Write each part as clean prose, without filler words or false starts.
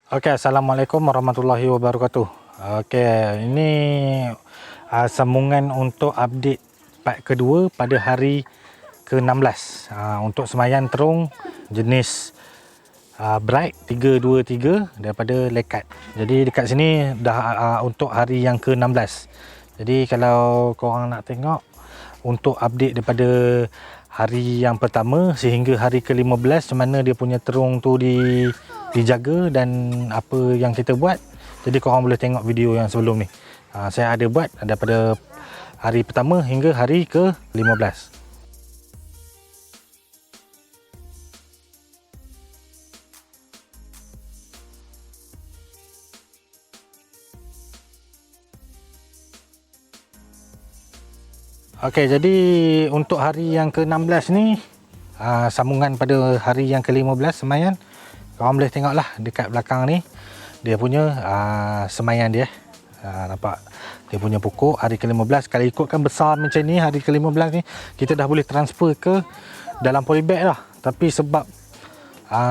Okey, Assalamualaikum warahmatullahi wabarakatuh. Okey, ini sambungan untuk update part kedua pada hari ke-16 untuk semaian terung jenis Bright 323 daripada Lekat. Jadi dekat sini dah untuk hari yang ke-16. Jadi kalau korang nak tengok untuk update daripada hari yang pertama sehingga hari ke-15 macam mana dia punya terung tu dijaga dan apa yang kita buat. Jadi korang boleh tengok video yang sebelum ni. Saya ada buat daripada hari pertama hingga hari ke-15. Okey, jadi untuk hari yang ke-16 ni sambungan pada hari yang ke-15 semaian. Korang boleh tengok lah dekat belakang ni dia punya semaian dia. Nampak dia punya pokok hari ke-15. Kalau ikutkan besar macam ni hari ke-15 ni kita dah boleh transfer ke dalam polybag dah. Tapi sebab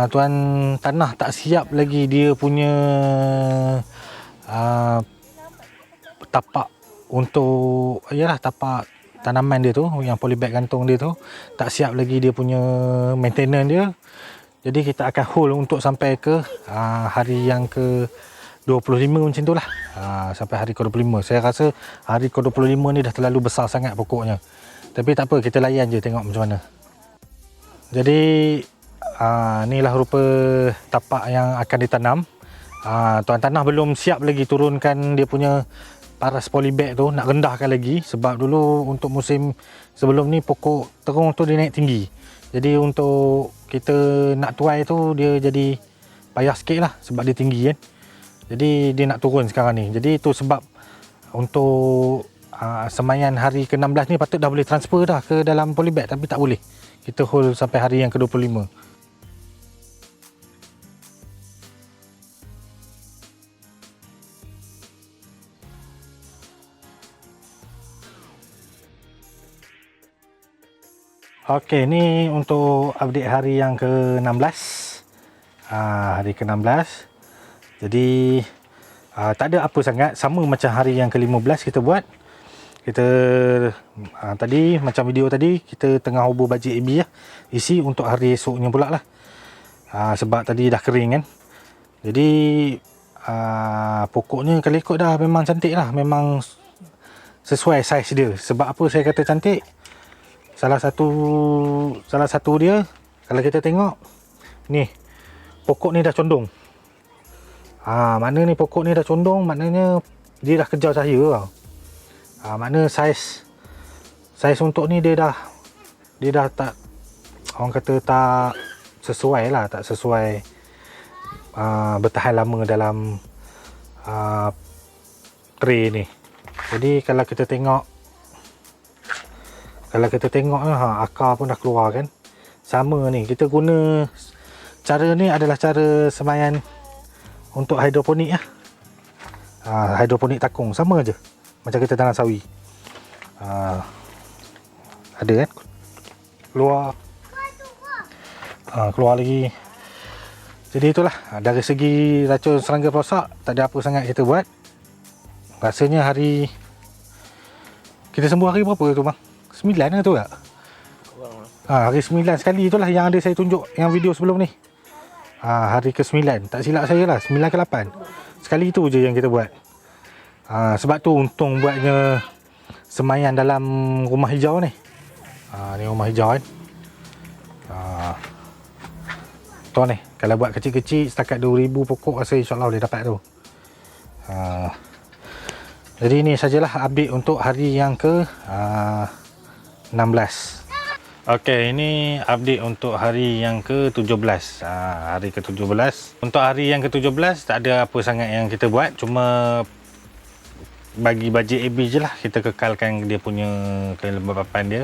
tuan tanah tak siap lagi dia punya tapak untuk tapak tanaman dia tu, yang polybag gantung dia tu tak siap lagi dia punya maintenance dia. Jadi kita akan hold untuk sampai ke hari yang ke 25 macam tu lah. Sampai hari ke-25. Saya rasa hari ke-25 ni dah terlalu besar sangat pokoknya. Tapi tak apa, kita layan je tengok macam mana. Jadi inilah rupa tapak yang akan ditanam. Tuan tanah belum siap lagi turunkan dia punya paras polybag tu, nak rendahkan lagi. Sebab dulu untuk musim sebelum ni pokok terung tu dia naik tinggi. Jadi untuk kita nak tuai tu dia jadi payah sikit lah sebab dia tinggi kan. Jadi dia nak turun sekarang ni. Jadi itu sebab untuk semaian hari ke-16 ni patut dah boleh transfer dah ke dalam polybag, tapi tak boleh. Kita hold sampai hari yang ke-25. Okey, ni untuk update hari yang ke-16. Hari ke-16. Jadi tak ada apa sangat, sama macam hari yang ke-15 kita buat. Kita tadi macam video tadi kita tengah hubur bajet AB lah, isi untuk hari esoknya pula lah. Sebab tadi dah kering kan. Jadi pokoknya kalau ikut dah memang cantik lah, memang sesuai saiz dia. Sebab apa saya kata cantik? Salah satu dia, kalau kita tengok ni, pokok ni dah condong. Mana ni pokok ni dah condong, maknanya dia dah kejar cahaya tau. Makna saiz untuk ni dia dah tak, orang kata tak sesuai lah, tak sesuai bertahan lama dalam tray ni. Jadi kalau kita tengok akar pun dah keluar kan. Sama ni, kita guna cara ni adalah cara semaian untuk hidroponik lah. Hidroponik takung, sama je macam kita tanam sawi. Ada kan keluar lagi. Jadi itulah, dari segi racun serangga perosak tak ada apa sangat kita buat. Rasanya hari kita sembuh hari berapa tu bang? 9 ke tu tak? Hari 9 sekali itulah yang ada saya tunjuk yang video sebelum ni. Hari ke-9, tak silap saya lah, 9 ke 8. Sekali tu je yang kita buat. Sebab tu untung buatnya semaian dalam rumah hijau ni. Ni rumah hijau kan. Tu ni, kalau buat kecil-kecil setakat 2000 pokok rasa insyaAllah boleh dapat tu. Jadi ni sajalah update untuk hari yang ke 16. Okey, ini update untuk hari yang ke-17. Hari ke-17. Untuk hari yang ke-17 tak ada apa sangat yang kita buat, cuma bagi bajet AB je lah. Kita kekalkan dia punya kelembapan dia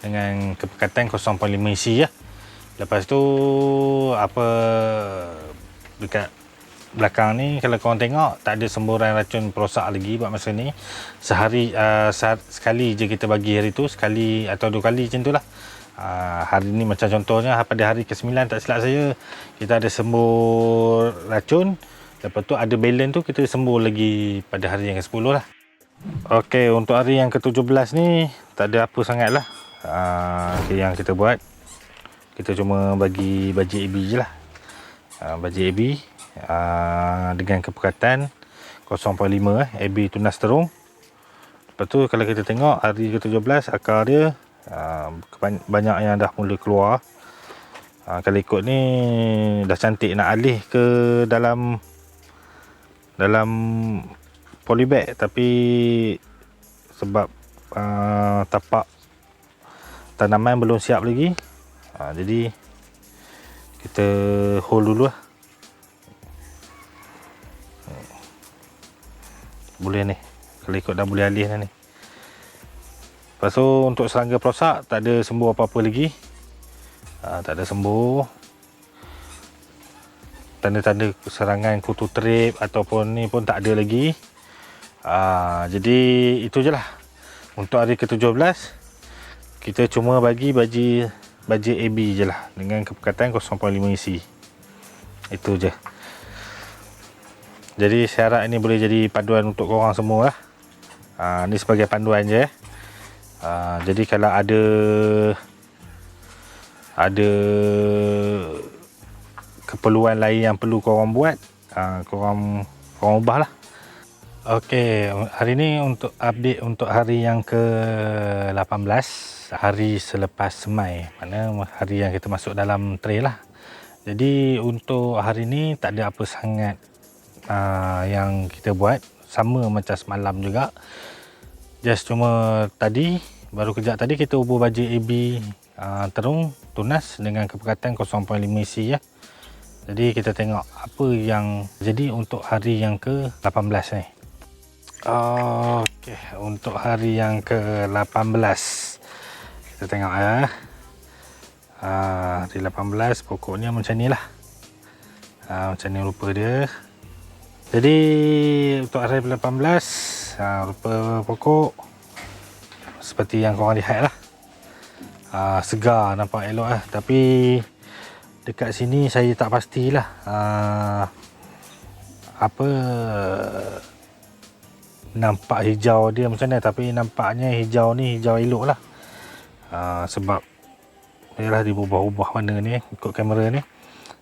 dengan kepekatan 0.5 isi lah. Lepas tu apa dekat belakang ni kalau korang tengok tak ada semburan racun perosak lagi buat masa ni. Sehari sekali je kita bagi hari tu, sekali atau 2 kali macam tu lah. Hari ni macam contohnya pada hari ke-9 tak silap saya kita ada sembur racun Lepas tu ada balance tu kita sembuh lagi pada hari yang ke-10 lah. Okey, untuk hari yang ke-17 ni tak ada apa sangat lah yang kita buat. Kita cuma bagi baji AB je lah. Baji AB dengan kepekatan 0.5 AB tunas terung. Lepas tu kalau kita tengok hari ke-17 akar dia banyak yang dah mula keluar. Kalau ikut ni dah cantik nak alih ke dalam polybag, tapi sebab tapak tanaman belum siap lagi, jadi kita hold dulu lah. Boleh ni, kalau ikut dah boleh alih dah ni. Lepas tu untuk serangga perosak tak ada sembuh apa-apa lagi. Tak ada sembuh. Tanda-tanda serangan kutu trip ataupun ni pun tak ada lagi. Jadi itu je lah. Untuk hari ke-17 kita cuma bagi baji AB je lah dengan kepekatan 0.5 isi. Itu je. Jadi saya harap ini boleh jadi panduan untuk korang semua lah. Ni sebagai panduan je. Jadi kalau ada keperluan lain yang perlu korang buat, korang ubah lah. Okey, hari ni untuk update untuk hari yang ke-18, hari selepas semai, mana hari yang kita masuk dalam trail lah. Jadi untuk hari ni tak ada apa sangat yang kita buat, sama macam semalam juga. Just cuma tadi, baru kejap tadi kita ubur baji AB terung tunas dengan kepekatan 0.5 isi ya. Jadi kita tengok apa yang jadi untuk hari yang ke-18 ni. Okey, untuk hari yang ke-18 kita tengok ya. Hari 18 pokoknya macam ni lah. Macam ni rupa dia. Jadi untuk hari 18 rupa pokok seperti yang korang lihat lah. Segar, nampak elok lah. Tapi dekat sini saya tak pastilah nampak hijau dia macam mana, tapi nampaknya hijau ni hijau elok lah. Sebab yalah dia berubah-ubah warna ni ikut kamera ni.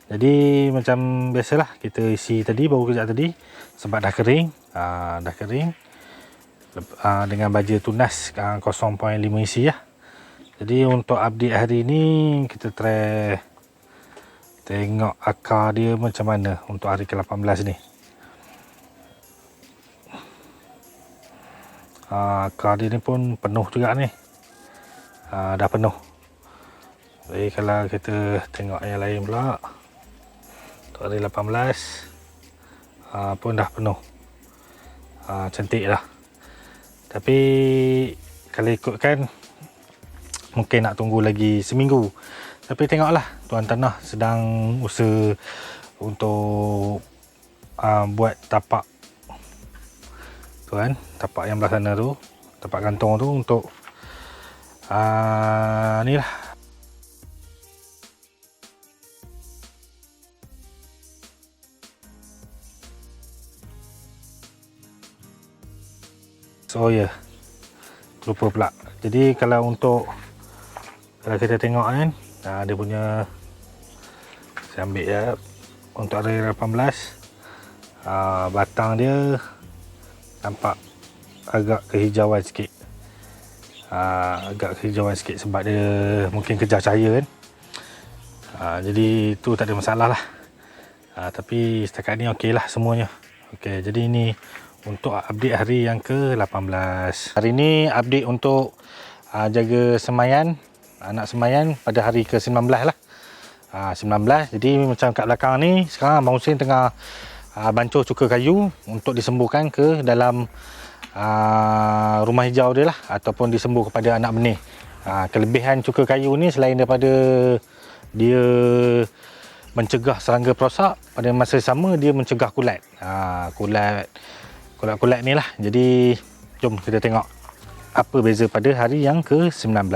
Jadi macam biasalah kita isi tadi, baru kejap tadi sebab dah kering. Dengan baja tunas 0.5 isi lah. Jadi untuk update hari ni kita try tengok akar dia macam mana untuk hari ke-18 ni. Akar dia ni pun penuh juga ni. Dah penuh. Jadi kalau kita tengok yang lain pula, untuk hari 18 pun dah penuh. Cantik lah. Tapi kalau ikutkan mungkin nak tunggu lagi seminggu. Tapi tengoklah, tuan tanah sedang usaha untuk buat tapak tu kan, tapak yang belah sana tu, tapak kantong tu untuk ni lah. So ya, lupa pula. Jadi kalau kita tengok kan, dia punya, saya ambil ya, untuk hari 18 batang dia nampak agak kehijauan sikit. Agak kehijauan sikit sebab dia mungkin kejar cahaya kan. Jadi tu tak ada masalah lah. Tapi setakat ni okey lah semuanya. Okey, jadi ini untuk update hari yang ke-18. Hari ni update untuk jaga semaian, anak semaian pada hari ke-19 lah. 19. Jadi macam kat belakang ni sekarang Abang Hussein tengah bancuh cuka kayu untuk disembuhkan ke dalam rumah hijau dia lah, ataupun disembuh kepada anak benih. Kelebihan cuka kayu ni selain daripada dia mencegah serangga perosak, pada masa sama dia mencegah kulat. Kulat ni lah. Jadi jom kita tengok apa beza pada hari yang ke-19.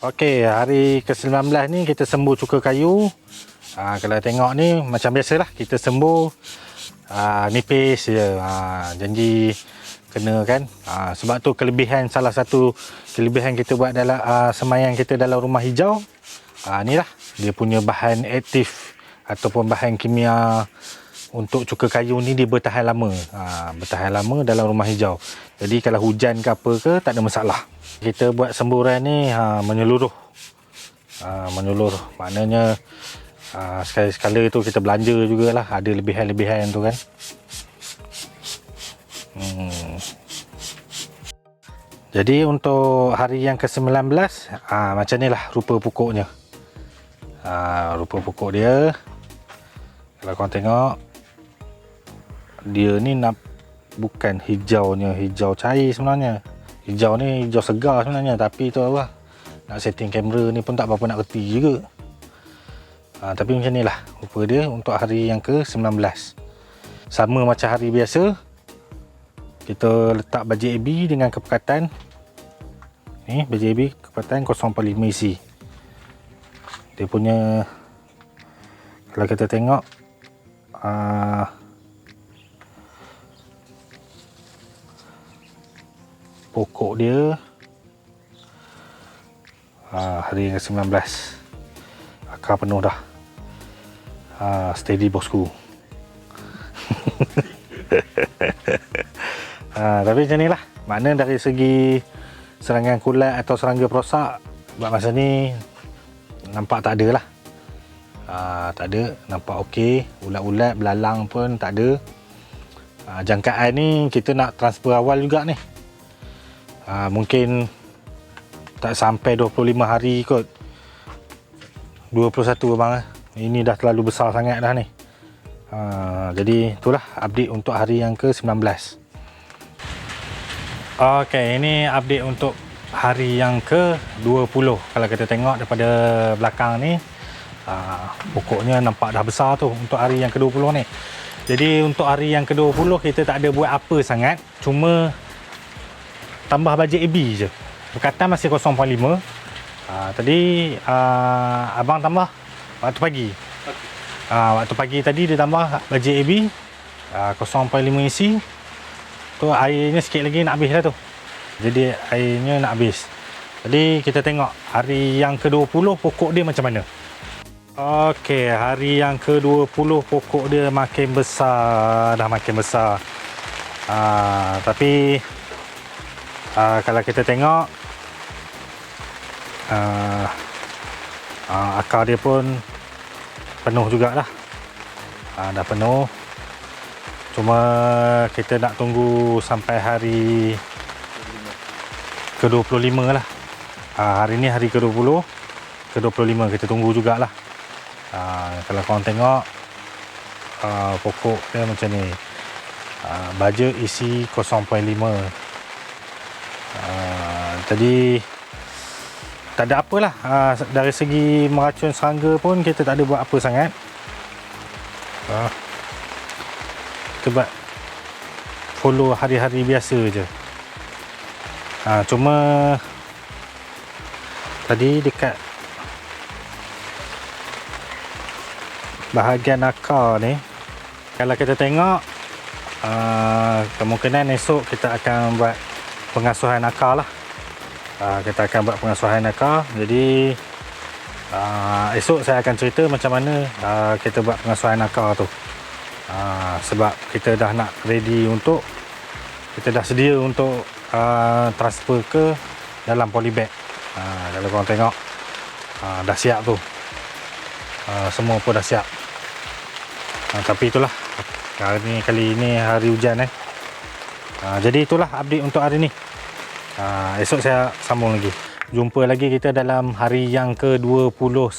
Okey, hari ke-19 ni kita sembuh cuka kayu. Kalau tengok ni macam biasalah, kita sembuh nipis je. Janji kena kan. Sebab tu salah satu kelebihan kita buat dalam semaian kita dalam rumah hijau. Ni lah dia punya bahan aktif ataupun bahan kimia untuk cuka kayu ni, dia bertahan lama. Bertahan lama dalam rumah hijau. Jadi kalau hujan ke apa ke, tak ada masalah. Kita buat semburan ni menyeluruh. Menyeluruh maknanya sekali-sekala tu kita belanja jugalah, ada lebihan-lebihan tu kan. Jadi untuk hari yang ke-19 macam ni lah rupa pokoknya. Rupa pokok dia, kalau korang tengok, dia ni bukan hijaunya hijau cair sebenarnya. Hijau ni hijau segar sebenarnya, tapi tu lah, nak setting kamera ni pun tak berapa nak reti juga. Tapi macam ni lah rupa dia untuk hari yang ke-19. Sama macam hari biasa, kita letak bajet AB dengan kepekatan ni, bajet AB kepekatan 0.5 isi. Dia punya, kalau kita tengok pokok dia hari yang ke-19 akar penuh dah. Steady bosku. Tapi macam ni lah, makna dari segi serangan kulat atau serangga perosak buat masa ni nampak tak ada lah. Tak ada, nampak okey. Ulat-ulat belalang pun tak ada. Jangkaan ni kita nak transfer awal juga ni. Mungkin tak sampai 25 hari kot. 21 abang. Ini dah terlalu besar sangat dah ni. Jadi itulah update untuk hari yang ke-19. Okey, ini update untuk hari yang ke-20. Kalau kita tengok daripada belakang ni, pokoknya nampak dah besar tu untuk hari yang ke-20 ni. Jadi untuk hari yang ke-20 kita tak ada buat apa sangat, cuma tambah bajet AB je. Berkatan masih 0.5. Tadi abang tambah waktu pagi. Waktu pagi tadi dia tambah bajet AB 0.5 isi. Tu airnya sikit lagi nak habis lah tu. Jadi airnya nak habis. Jadi kita tengok hari yang ke-20 pokok dia macam mana. Okey, hari yang ke-20 pokok dia makin besar, dah makin besar. Tapi kalau kita tengok akar dia pun penuh jugalah. Dah penuh. Cuma kita nak tunggu sampai hari ke-25 lah. Hari ni hari ke-20, ke-25 kita tunggu jugalah. Kalau korang tengok pokok dia macam ni. Bajet isi 0.5. Jadi tak ada apalah. Dari segi meracun serangga pun kita tak ada buat apa sangat. Kita buat follow hari-hari biasa je. Cuma tadi dekat bahagian akar ni, kalau kita tengok kemungkinan esok kita akan buat pengasuhan akar lah. Kita akan buat pengasuhan akar. Jadi esok saya akan cerita macam mana kita buat pengasuhan akar tu. Sebab kita dah nak ready untuk, kita dah sedia untuk transfer ke dalam polybag. Kalau korang tengok dah siap tu. Semua pun dah siap. Tapi itulah, kali ini hari hujan jadi itulah update untuk hari ni. Esok saya sambung lagi. Jumpa lagi kita dalam hari yang ke-21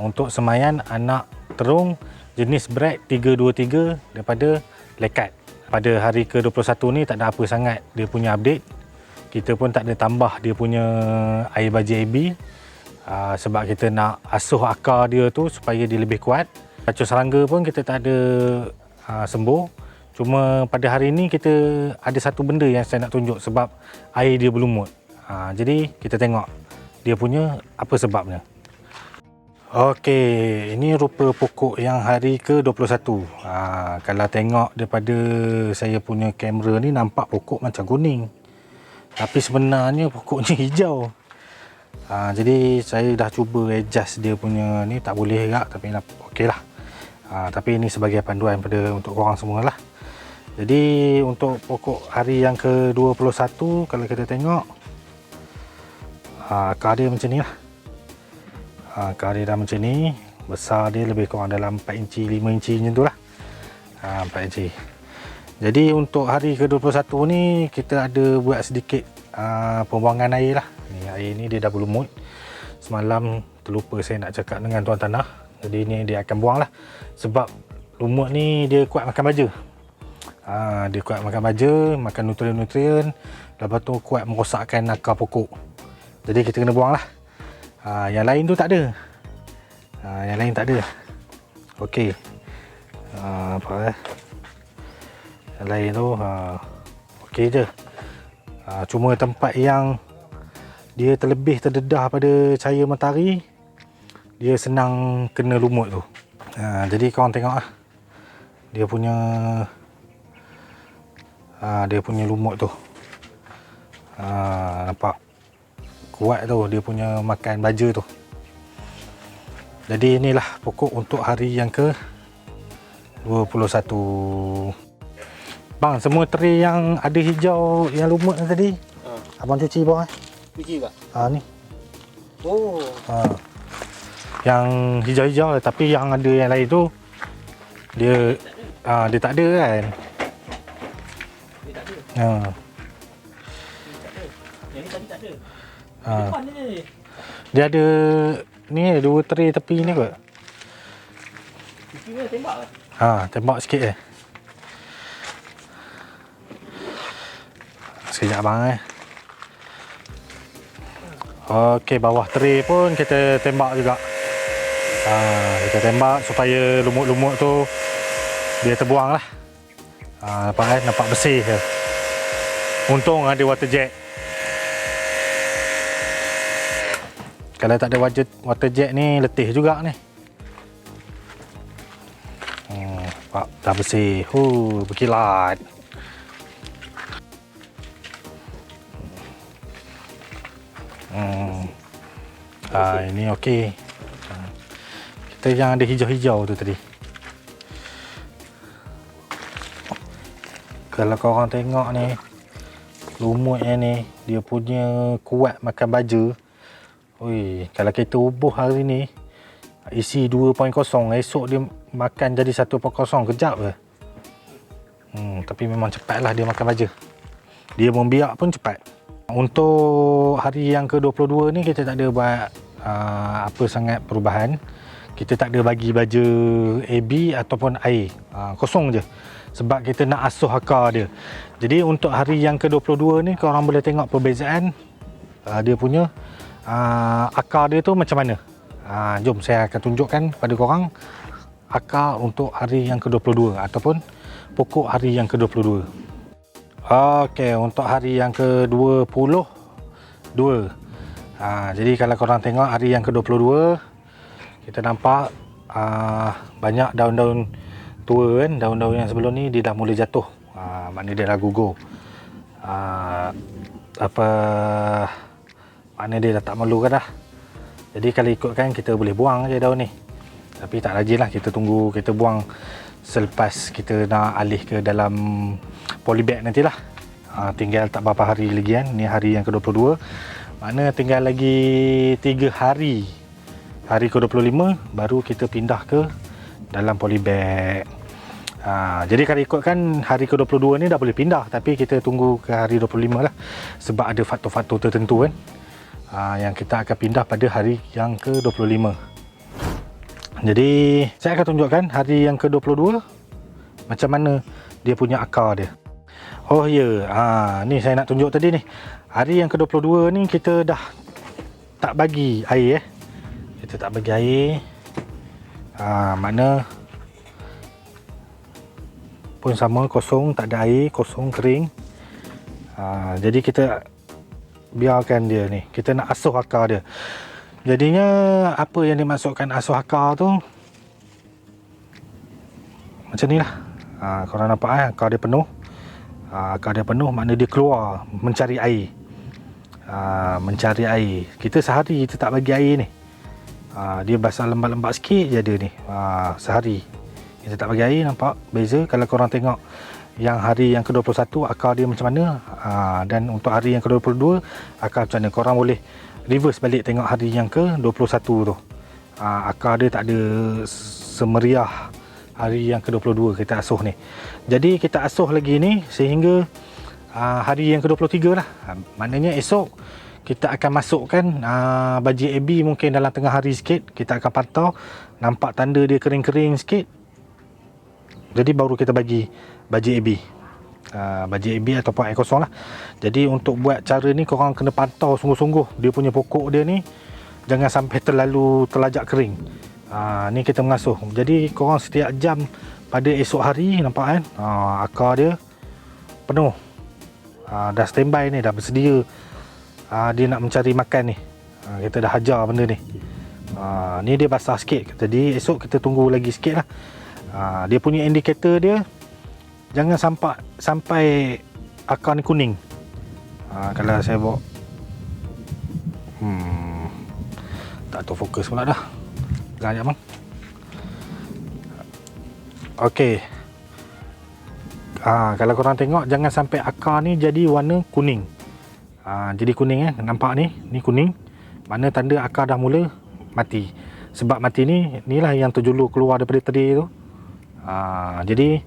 untuk semaian anak terung jenis Bred 323 daripada Lekat. Pada hari ke-21 ni tak ada apa sangat dia punya update. Kita pun tak ada tambah dia punya air bajet AB. Sebab kita nak asuh akar dia tu supaya dia lebih kuat. Racun serangga pun kita tak ada sembuh. Cuma pada hari ni kita ada satu benda yang saya nak tunjuk sebab air dia berlumut. Jadi kita tengok dia punya apa sebabnya. Okey, ini rupa pokok yang hari ke-21. Kalau tengok daripada saya punya kamera ni nampak pokok macam kuning. Tapi sebenarnya pokoknya hijau. Jadi saya dah cuba adjust dia punya ni, tak boleh agak, tapi okey lah. Tapi ini sebagai panduan pada untuk korang semua lah. Jadi untuk pokok hari yang ke-21, kalau kita tengok akar dia macam ni lah. Akar dia dah macam ni. Besar dia lebih kurang dalam 4 inci 5 inci macam tu lah. 4 inci. Jadi untuk hari ke-21 ni kita ada buat sedikit pembuangan air lah. Ni air ni dia dah berlumut. Semalam terlupa saya nak cakap dengan tuan tanah. Jadi ni dia akan buang lah. Sebab lumut ni dia kuat makan baja. Dia kuat makan baja, makan nutrien-nutrien. Lepas tu kuat merosakkan akar pokok. Jadi kita kena buang lah. Yang lain tu tak ada. Yang lain tak ada. Okey. Yang lain tu okey je. Cuma tempat yang dia terlebih terdedah pada cahaya matahari, dia senang kena lumut tu. Jadi korang tengok lah. Dia punya lumut tu. Nampak kuat tu dia punya makan baja tu. Jadi inilah pokok untuk hari yang ke-21. Bang, semua tray yang ada hijau yang lumut tadi, abang cuci bawah. Cuci ke? Ni. Oh. Yang hijau-hijau, tapi yang ada yang lain tu dia dia tak ada kan. Dia tak ada. Yang ni tadi tak ada. Depan ni. Dia ada ni 2 tray tepi ni kot. Cuci mana tembak ke? Tembak sikit je. Sekejap abang Okey, bawah tray pun kita tembak juga. Kita tembak supaya lumut-lumut tu dia terbuang lah. Nampak bersih je. Untung ada water jet. Kalau tak ada water jet ni letih juga ni. Nampak dah bersih. Berkilat. Ini okey. Kita yang ada hijau-hijau tu tadi. Kalau korang tengok ni, lumutnya ni, dia punya kuat makan baja. Kalau kita ubuh hari ni, isi 2.0, esok dia makan jadi 1.0, kejap ke? Tapi memang cepatlah dia makan baja. Dia membiak pun cepat. Untuk hari yang ke-22 ni kita tak ada buat apa sangat perubahan. Kita tak ada bagi baja AB ataupun air. Kosong je. Sebab kita nak asuh akar dia. Jadi untuk hari yang ke-22 ni korang boleh tengok perbezaan dia punya akar dia tu macam mana. Jom saya akan tunjukkan pada korang akar untuk hari yang ke-22 ataupun pokok hari yang ke-22. Okey, untuk hari yang ke-22. Jadi kalau korang tengok hari yang ke-22, kita nampak banyak daun-daun tua kan. Daun-daun yang sebelum ni dia dah mula jatuh. Maknanya dia dah gugur. Maknanya dia dah tak memerlukan dah. Jadi kalau ikutkan kita boleh buang je daun ni. Tapi tak rajin lah, kita tunggu, kita buang selepas kita nak alih ke dalam polybag nantilah. Tinggal tak berapa hari lagi kan. Ni hari yang ke-22. Maknanya tinggal lagi 3 hari. Hari ke-25 baru kita pindah ke dalam polybag. Jadi kalau ikutkan hari ke-22 ni dah boleh pindah, tapi kita tunggu ke hari 25 lah. Sebab ada faktor-faktor tertentu kan. Yang kita akan pindah pada hari yang ke-25. Jadi saya akan tunjukkan hari yang ke-22 macam mana dia punya akar dia. Oh ya, ni saya nak tunjuk tadi ni. Hari yang ke-22 ni kita dah tak bagi air Kita tak bagi air. Makna pun sama, kosong, tak ada air, kosong, kering. Jadi kita biarkan dia ni. Kita nak asuh akar dia. Jadinya apa yang dimaksudkan asuh akar tu macam ni lah. Korang nampak akar dia penuh. Akar dia penuh makna dia keluar mencari air. Mencari air. Kita sehari kita tak bagi air ni. Dia basah lembab-lembab sikit je dia ni. Sehari kita tak bagi air, nampak beza. Kalau korang tengok yang hari yang ke-21 akar dia macam mana, dan untuk hari yang ke-22 akar macam mana, korang boleh reverse balik tengok hari yang ke-21 tu. Akar dia tak ada semeriah hari yang ke-22 kita asuh ni. Jadi kita asuh lagi ni sehingga hari yang ke-23 lah. Maknanya esok kita akan masukkan baji AB mungkin dalam tengah hari sikit. Kita akan pantau, nampak tanda dia kering-kering sikit, jadi baru kita bagi baji AB. Baji AB ataupun air kosong lah. Jadi untuk buat cara ni korang kena pantau sungguh-sungguh dia punya pokok dia ni, jangan sampai terlalu terlajak kering. Ni kita mengasuh. Jadi korang setiap jam pada esok hari, nampak kan, akar dia penuh. Dah standby ni, dah bersedia. Dia nak mencari makan ni. Kita dah hajar benda ni. Ni dia basah sikit. Jadi esok kita tunggu lagi sikit lah. Dia punya indikator dia, jangan sampai akar ni kuning. Kalau saya bawa tak tahu fokus pula dah. Sekejap bang. Okey. Kalau korang tengok, jangan sampai akar ni jadi warna kuning. Jadi kuning nampak ni kuning. Mana tanda akar dah mula mati. Sebab mati ni, inilah yang terjulur keluar daripada teri tu. Jadi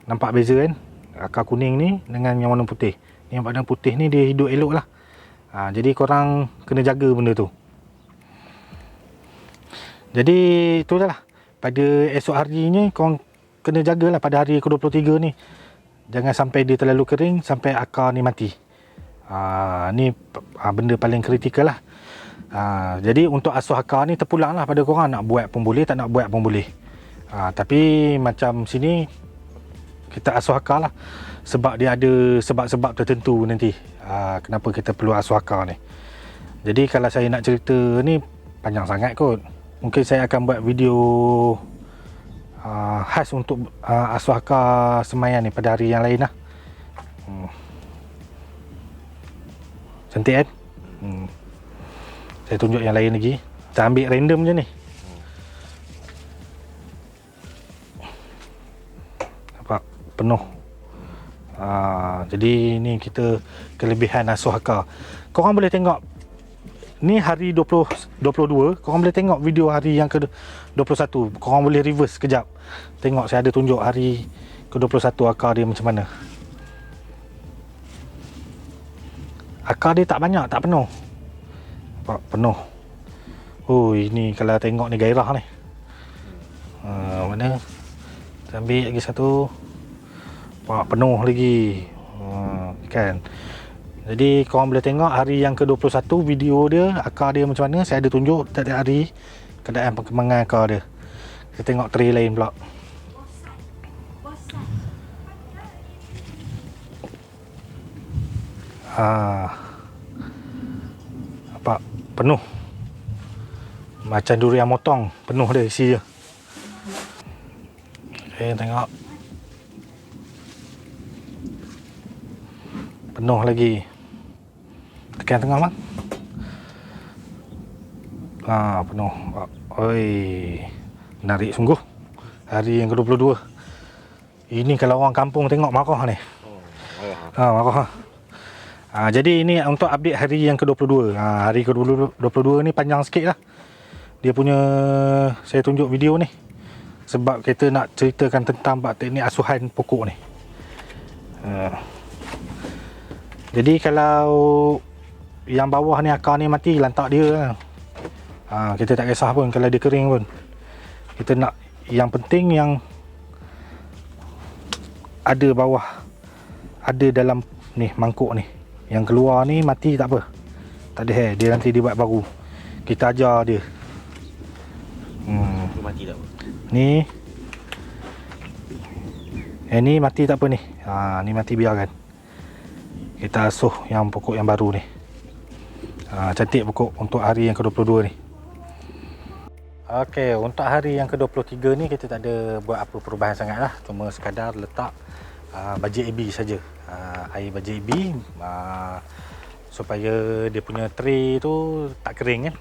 nampak beza kan, akar kuning ni dengan yang warna putih. Yang warna putih ni dia hidup elok lah. Jadi korang kena jaga benda tu. Jadi itulah lah. Pada esok harinya korang kena jagalah pada hari ke-23 ni. Jangan sampai dia terlalu kering sampai akar ni mati. Ni benda paling kritikal lah. Jadi untuk asuh akar ni terpulang lah pada korang. Nak buat pun boleh, tak nak buat pun boleh. Tapi macam sini kita asuh akar lah. Sebab dia ada sebab-sebab tertentu nanti. Kenapa kita perlu asuh akar ni. Jadi kalau saya nak cerita ni panjang sangat kot. Mungkin saya akan buat video khas untuk asuh akar semayan ni pada hari yang lain lah. Cantik kan? Saya tunjuk yang lain lagi. Kita ambil random je ni. Nampak? Penuh. Jadi ni kita kelebihan asuh akar. Korang boleh tengok ni hari 22. Korang boleh tengok video hari yang ke-21. Korang boleh reverse sekejap. Tengok saya ada tunjuk hari ke-21 akar dia macam mana. Akar dia tak banyak, tak penuh. Nampak? Penuh. Oh, ini kalau tengok ni gairah ni. Mana? Kita ambil lagi satu. Nampak? Penuh lagi. Kan? Jadi korang boleh tengok hari yang ke-21 video dia, akar dia macam mana. Saya ada tunjuk tiap-tiap hari keadaan perkembangan akar dia. Kita tengok tray lain pula. Nampak? Penuh. Macam durian motong. Penuh dia isi je. Okay, tengok. Penuh lagi. Tekan tengah bang. Penuh. Oi, menarik sungguh. Hari yang ke-22. Ini kalau orang kampung tengok marah ni. Marah. Jadi ini untuk update hari yang ke-22. Hari ke-22 ni panjang sikit lah. Dia punya, saya tunjuk video ni. Sebab kita nak ceritakan tentang teknik asuhan pokok ni. Jadi kalau yang bawah ni akar ni mati, lantak dia lah. Kita tak kisah pun kalau dia kering pun. Kita nak yang penting yang ada bawah, ada dalam ni mangkuk ni. Yang keluar ni mati tak apa. Tak ada hair, dia nanti dibuat baru. Kita ajar dia. Mati tak apa. Ni. Ni mati tak apa ni. Ni mati biarkan. Kita asuh yang pokok yang baru ni. Cantik pokok untuk hari yang ke-22 ni. Okey, untuk hari yang ke-23 ni kita tak ada buat apa perubahan sangat lah. Cuma sekadar letak baju AB saja. Air baju AB supaya dia punya tray tu tak kering kan.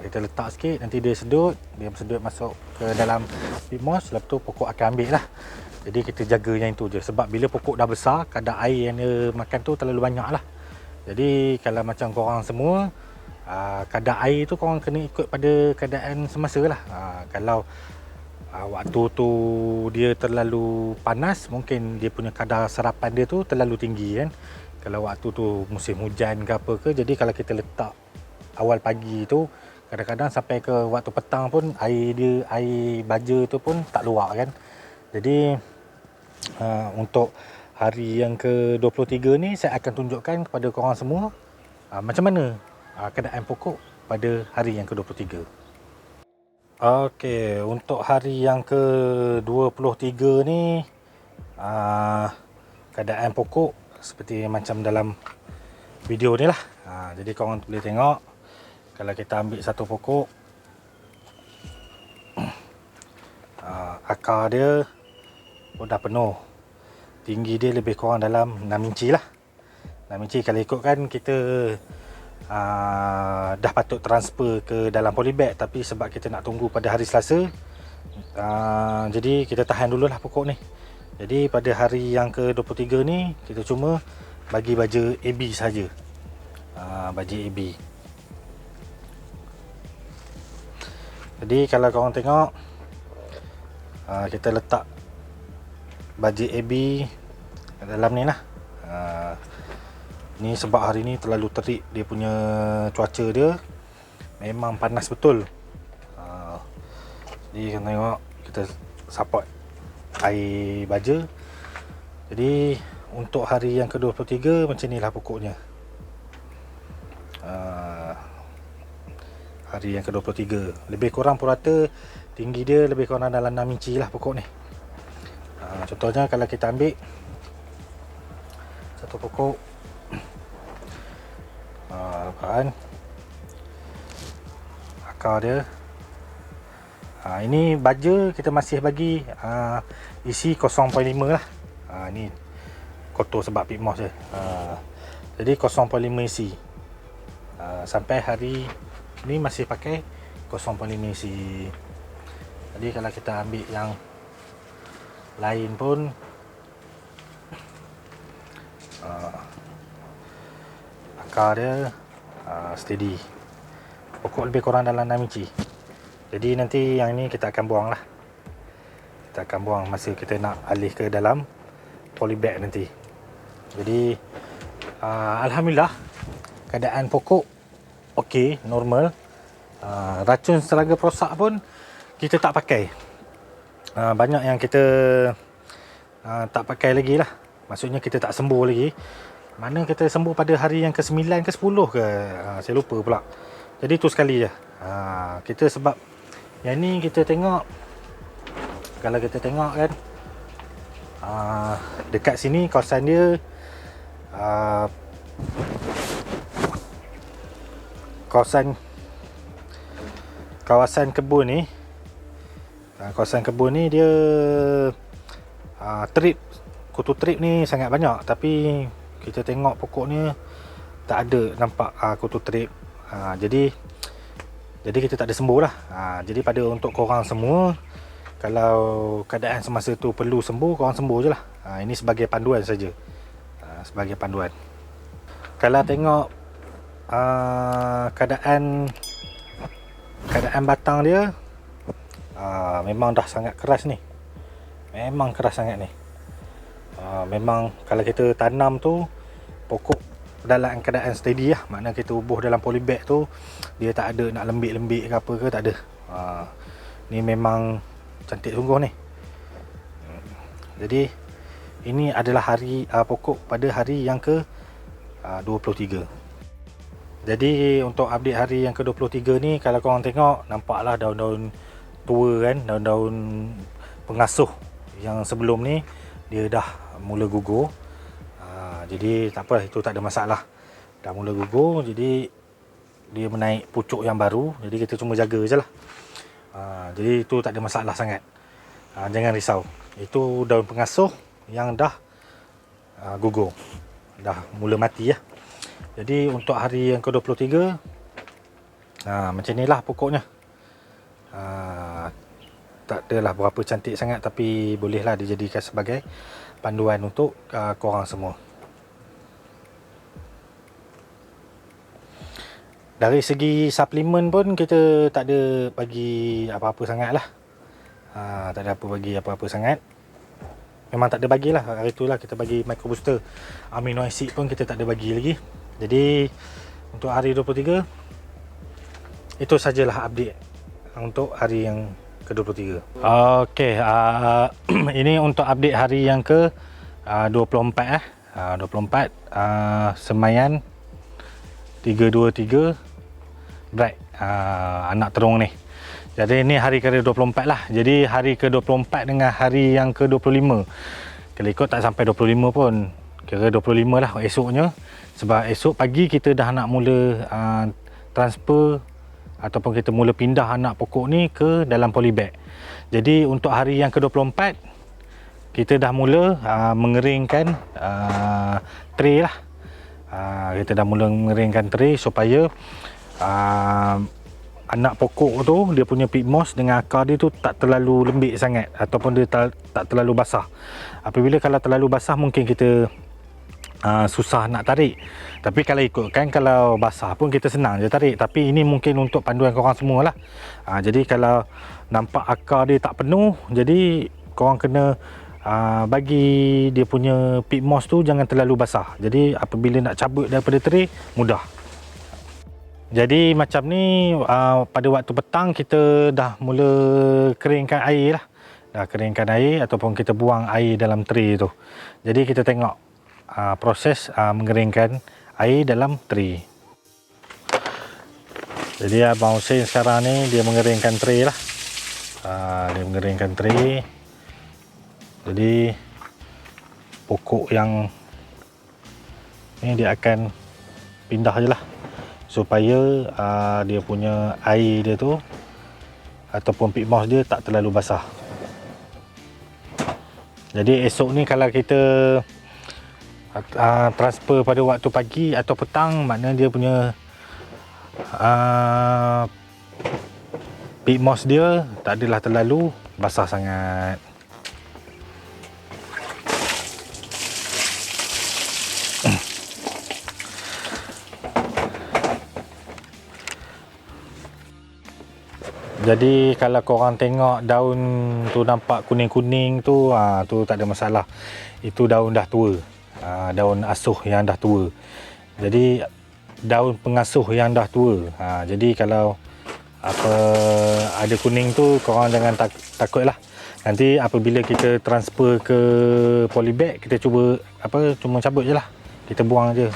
Kita letak sikit, nanti dia sedut, masuk ke dalam Bitmoss, lepas tu pokok akan ambil lah. Jadi kita jaga yang itu je, sebab bila pokok dah besar, kadar air yang dia makan tu terlalu banyak lah. Jadi kalau macam korang semua, kadar air tu korang kena ikut pada keadaan semasa lah. Kalau waktu tu dia terlalu panas, mungkin dia punya kadar serapan dia tu terlalu tinggi kan. Kalau waktu tu musim hujan ke apa ke, jadi kalau kita letak awal pagi tu, kadang-kadang sampai ke waktu petang pun air baja tu pun tak luak kan. Jadi untuk hari yang ke-23 ni saya akan tunjukkan kepada korang semua macam mana keadaan pokok pada hari yang ke-23. Okey, untuk hari yang ke-23 ni keadaan pokok seperti macam dalam video ni lah. Jadi korang boleh tengok, kalau kita ambil satu pokok, akar dia dah penuh. Tinggi dia lebih kurang dalam 6 inci lah. 6 inci kalau ikutkan kita dah patut transfer ke dalam polybag, tapi sebab kita nak tunggu pada hari Selasa, jadi kita tahan dululah pokok ni. Jadi pada hari yang ke-23 ni kita cuma bagi baja AB saja. Baja AB. Jadi kalau korang tengok, kita letak baja AB dalam ni lah. Ni sebab hari ni terlalu terik, dia punya cuaca dia memang panas betul. Jadi korang tengok, kita support air baja. Jadi untuk hari yang ke-23 macam ni lah pokoknya. Hari yang ke-23 lebih kurang purata, tinggi dia lebih kurang dalam 6 inci lah pokok ni. Contohnya kalau kita ambil satu pokok, akar dia, ini baja kita masih bagi isi 0.5 lah. Ni kotor sebab Bitmoss je. Jadi 0.5 isi. Sampai hari ni masih pakai 0.5 isi. Jadi kalau kita ambil yang lain pun, akar dia steady. Pokok lebih kurang dalam 6 inci. Jadi nanti yang ni kita akan buang lah. Kita akan buang masa kita nak alih ke dalam polybag nanti. Jadi alhamdulillah keadaan pokok okey, normal. Racun serangga perosak pun kita tak pakai. Banyak yang kita tak pakai lagi lah. Maksudnya kita tak sembuh lagi. Mana kita sembuh pada hari yang ke-9 ke 10 ke, saya lupa pula. Jadi tu sekali je. Kita sebab yang ni kita tengok, kalau kita tengok kan, dekat sini kawasan dia kawasan kebun ni, dia kutu trip ni sangat banyak, tapi kita tengok pokok ni tak ada nampak kutu trip. Jadi kita tak ada sembuh lah. Jadi pada untuk korang semua, kalau keadaan semasa tu perlu sembuh, korang sembuh je lah. Ini sebagai panduan saja. Sebagai panduan. Kalau tengok keadaan batang dia, memang dah sangat keras ni. Memang keras sangat ni. Memang kalau kita tanam tu, pokok dalam keadaan steady lah. Maknanya kita ubuh dalam polybag tu, dia tak ada nak lembik-lembik ke apa ke, tak ada. Ni memang cantik sungguh ni. Jadi ini adalah hari pokok pada hari yang ke 23. Jadi untuk update hari yang ke-23 ni, kalau korang tengok, nampaklah daun-daun tua kan, daun-daun pengasuh yang sebelum ni dia dah mula gugur. Jadi tak apa, itu tak ada masalah. Dah mula gugur, jadi dia menaik pucuk yang baru, jadi kita cuma jaga je lah. Jadi itu tak ada masalah sangat. Jangan risau. Itu daun pengasuh yang dah gugur, dah mula mati ya. Jadi untuk hari yang ke-23, macam ni lah pokoknya. Tak adalah berapa cantik sangat, tapi bolehlah dijadikan sebagai panduan untuk korang semua. Dari segi suplemen pun kita tak ada bagi apa-apa sangat lah. Tak ada bagi apa-apa sangat. Memang tak ada bagilah. Hari tu lah kita bagi micro booster. Amino acid pun kita tak ada bagi lagi. Jadi untuk hari 23, itu sajalah update untuk hari yang ke-23. Okey, ini untuk update hari yang ke 24 24 Semayan 323 Bright, anak terung ni. Jadi ni hari ke-24 lah. Jadi hari ke-24 dengan hari yang ke-25, kalau ikut tak sampai 25 pun, kira 25 lah esoknya. Sebab esok pagi kita dah nak mula transfer ataupun kita mula pindah anak pokok ni ke dalam polybag. Jadi untuk hari yang ke-24 kita dah mula mengeringkan tray lah. Kita dah mula mengeringkan tray supaya anak pokok tu dia punya peat moss dengan akar dia tu tak terlalu lembik sangat ataupun dia tak terlalu basah. Apabila kalau terlalu basah mungkin kita susah nak tarik. Tapi kalau ikutkan, kalau basah pun kita senang je tarik. Tapi ini mungkin untuk panduan korang semua lah. Jadi kalau nampak akar dia tak penuh, jadi korang kena bagi dia punya peat moss tu jangan terlalu basah. Jadi apabila nak cabut daripada tray, mudah. Jadi macam ni, pada waktu petang kita dah mula keringkan air lah. Dah keringkan air ataupun kita buang air dalam tray tu. Jadi kita tengok proses mengeringkan air dalam tray. Jadi Abang Hussein sekarang ni dia mengeringkan tray lah. Dia mengeringkan tray. Jadi pokok yang ni dia akan pindah je lah, supaya dia punya air dia tu ataupun peat moss dia tak terlalu basah. Jadi esok ni kalau kita transfer pada waktu pagi atau petang, maknanya dia punya peat moss dia tak adalah terlalu basah sangat. Jadi kalau korang tengok daun tu nampak kuning-kuning tu, tu tak ada masalah. Itu daun dah tua. Daun asuh yang dah tua. Jadi daun pengasuh yang dah tua. Jadi kalau ada kuning tu, korang jangan takutlah. Nanti apabila kita transfer ke polybag, kita cuma cabut je lah. Kita buang je.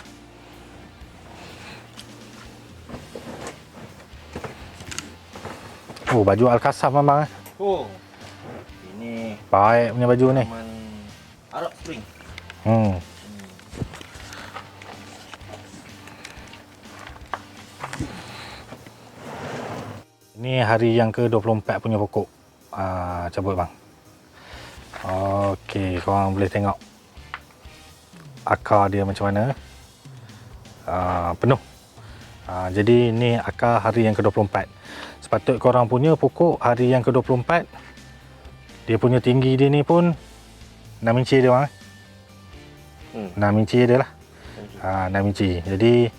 Oh, baju Al-Kasam abang. Oh. Ini Baik punya baju ni. Arab Spring. Ini hari yang ke-24 punya pokok. Cabut bang. Okey, korang boleh tengok akar dia macam mana. Penuh. Jadi ni akar hari yang ke-24. Sepatut korang punya pokok hari yang ke-24, dia punya tinggi dia ni pun 6 inci dia bang. 6 inci dia lah. 6 inci. Jadi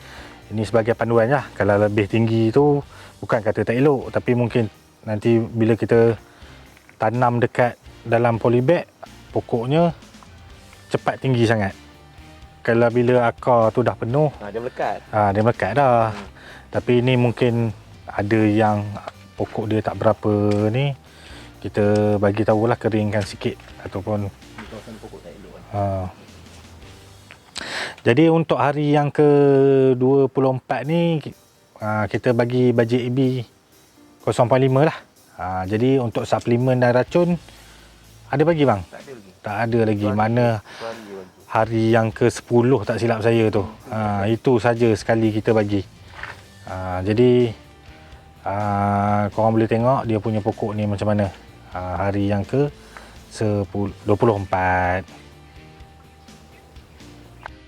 ini sebagai panduan lah. Kalau lebih tinggi tu bukan kata tak elok, tapi mungkin nanti bila kita tanam dekat dalam polybag, pokoknya cepat tinggi sangat. Kalau bila akar tu dah penuh, Dia melekat. dia melekat dah. Tapi ini mungkin ada yang pokok dia tak berapa ni, kita bagi tahulah keringkan sikit ataupun Di kawasan pokok tak elok. Jadi untuk hari yang ke-24 ni, kita bagi bajet AB 0.5 lah. Jadi untuk suplemen dan racun ada bagi bang? Tak ada lagi. Tak ada lagi. Mana hari yang ke-10 tak silap saya tu. Itu saja sekali kita bagi. Jadi korang boleh tengok dia punya pokok ni macam mana. Hari yang ke 24.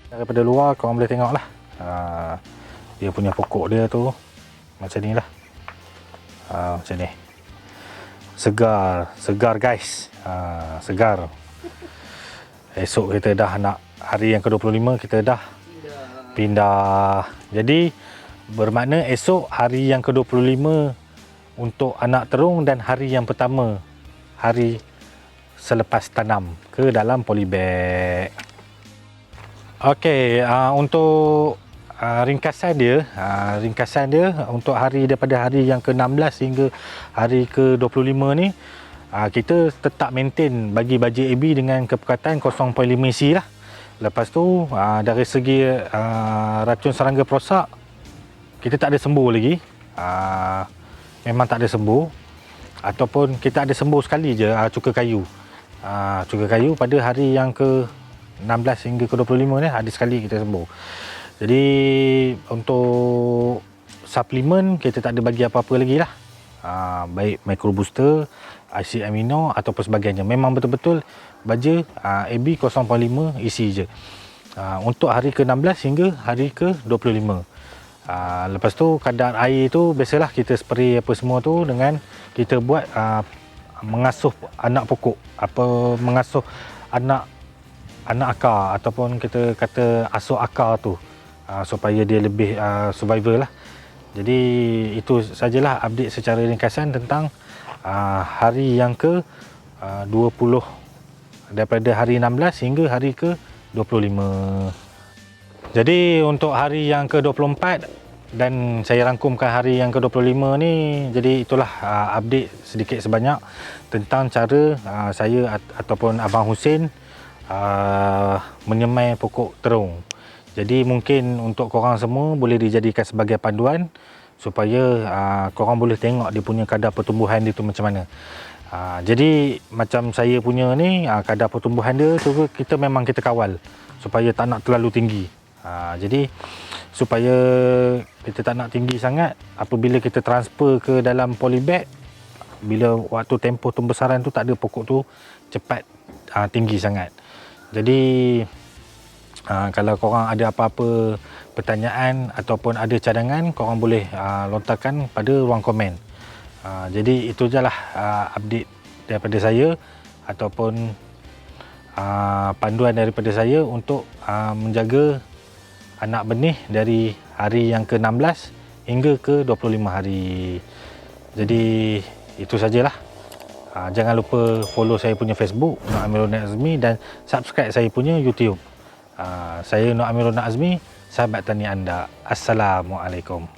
Daripada luar korang boleh tengok lah. Dia punya pokok dia tu macam ni lah. Macam ni. Segar guys. Segar. Esok kita dah nak hari yang ke-25 kita dah pindah. Jadi bermakna esok hari yang ke-25 untuk anak terung dan hari yang pertama hari selepas tanam ke dalam polybag. Okey, untuk ringkasan dia untuk hari daripada hari yang ke-16 hingga hari ke-25 ni, kita tetap maintain bagi baja AB dengan kepekatan 0.5 isi lah. Lepas tu dari segi racun serangga perosak kita tak ada sembuh lagi. Memang tak ada sembuh, ataupun kita ada sembuh sekali je cuka kayu. Cuka kayu pada hari yang ke-16 hingga ke-25 ni ada sekali kita sembuh. Jadi untuk suplemen kita tak ada bagi apa-apa lagi lah. Baik micro booster, acid amino ataupun sebagainya. Memang betul-betul baja AB 0.5 isi je. Untuk hari ke-16 hingga hari ke-25. Lepas tu kadar air tu biasalah kita spray apa semua tu dengan kita buat mengasuh anak pokok, mengasuh anak akar ataupun kita kata asuh akar tu supaya dia lebih survival lah. Jadi itu sajalah update secara ringkasan tentang hari yang ke 20 daripada hari 16 hingga hari ke 25. Jadi untuk hari yang ke 24 dan saya rangkumkan hari yang ke 25 ni, jadi itulah update sedikit sebanyak tentang cara saya ataupun Abang Hussein menyemai pokok terung. Jadi mungkin untuk korang semua boleh dijadikan sebagai panduan supaya korang boleh tengok dia punya kadar pertumbuhan dia tu macam mana. Jadi macam saya punya ni, kadar pertumbuhan dia tu kita memang kita kawal supaya tak nak terlalu tinggi. Jadi supaya kita tak nak tinggi sangat, apabila kita transfer ke dalam polybag, bila waktu tempoh pembesaran tu tak ada pokok tu cepat tinggi sangat. Jadi kalau korang ada apa-apa pertanyaan ataupun ada cadangan, korang boleh lontarkan pada ruang komen. Jadi itu je lah update daripada saya ataupun panduan daripada saya untuk menjaga anak benih dari hari yang ke-16 hingga ke 25 hari. Jadi itu sajalah. Jangan lupa follow saya punya Facebook Nur Amirul Nazmi dan subscribe saya punya YouTube. Saya Nur Amirul Nazmi, sahabat tani anda. Assalamualaikum.